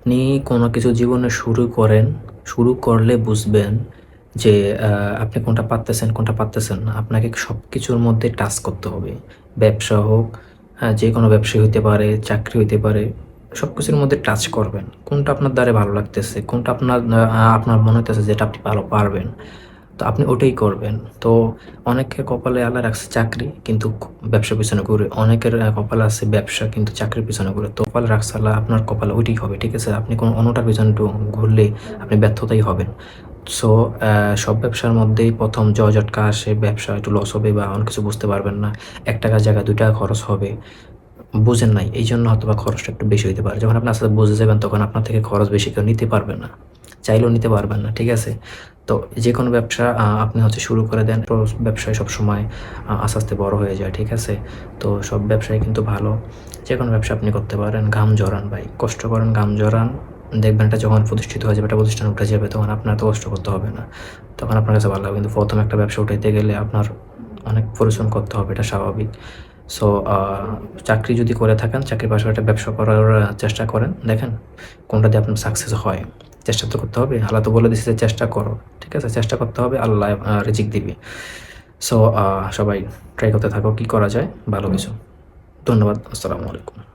আপনি কোনো কিছু জীবনে শুরু করেন, শুরু করলে বুঝবেন যে আপনি কোনটা পারতেছেন, কোনটা পারতেছেন না। আপনাকে সবকিছুর মধ্যে টাচ করতে হবে। ব্যবসা হোক, যেকোনো ব্যবসাই হইতে পারে, চাকরি হইতে পারে। সবকিছুর মধ্যে টাচ করবেন। কোনটা আপনার দ্বারা ভালো লাগতেছে, কোনটা আপনার মনে হইতেছে যেটা আপনি ভালো পারবেন। তো আপনি ওটাই করবেন। তো অনেকের কপালে আল্লাহ রাখছে চাকরি কিন্তু ব্যবসার পিছনে ঘুরে। অনেকের কপালে আছে ব্যবসা কিন্তু চাকরির পিছনে ঘুরে। তো কপালে রাখছে আল্লাহ আপনার কপালে ওইটাই হবে। ঠিক আছে? আপনি কোনো অন্যটার পিছনে ঘুরলে আপনি ব্যর্থতাই হবেন। সো সব ব্যবসার মধ্যেই ১ম জয়-জটকা আসে, ব্যবসা একটু লস হবে বা অনেক কিছু বুঝতে পারবেন না। ৳১ জায়গায় ৳২ খরচ হবে। বুঝেন নাই। এইজন্য হয়তোবা খরচটা একটু বেশি হইতে পারে। যখন আপনি আস্তে, আস্তে বুঝে যাবেন তখন আপনার থেকে খরচ বেশি কেউ নিতে পারবে না। চাইলেও নিতে পারবেন না। ঠিক আছে? তো যেকোনো ব্যবসা আপনি শুরু করে দেন। তো ব্যবসায় সবসময় আস্তে, আস্তে বড় হয়ে যায়। ঠিক আছে? তো সব ব্যবসাই কিন্তু ভালো। যেকোনো ব্যবসা আপনি করতে পারেন। ঘাম ঝরান ভাই। কষ্ট করেন, ঘাম ঝরান। দেখবেন এটা যখন প্রতিষ্ঠিত হয়ে যাবে, একটা প্রতিষ্ঠান উঠে যাবে তখন আপনার এত কষ্ট করতে হবে না। তখন আপনার কাছে ভালো লাগবে। কিন্তু ১ম একটা ব্যবসা উঠাইতে গেলে আপনার অনেক পরিশ্রম করতে হবে। এটা স্বাভাবিক। সো চাকরি যদি করে থাকেন, চাকরির পাশাপাশি একটা ব্যবসা করার চেষ্টা করেন। দেখেন কোনটা দিয়ে আপনার সাকসেস হয়। চেষ্টা তো করতে হবে। আল্লাহ তো বলে দিছে যে চেষ্টা করো। ঠিক আছে? চেষ্টা করতে হবে। আল্লাহ রিজিক দিবে। সো সবাই ট্রাই করতে থাকো কি করা যায় ভালো কিছু। ধন্যবাদ। আসসালামু আলাইকুম।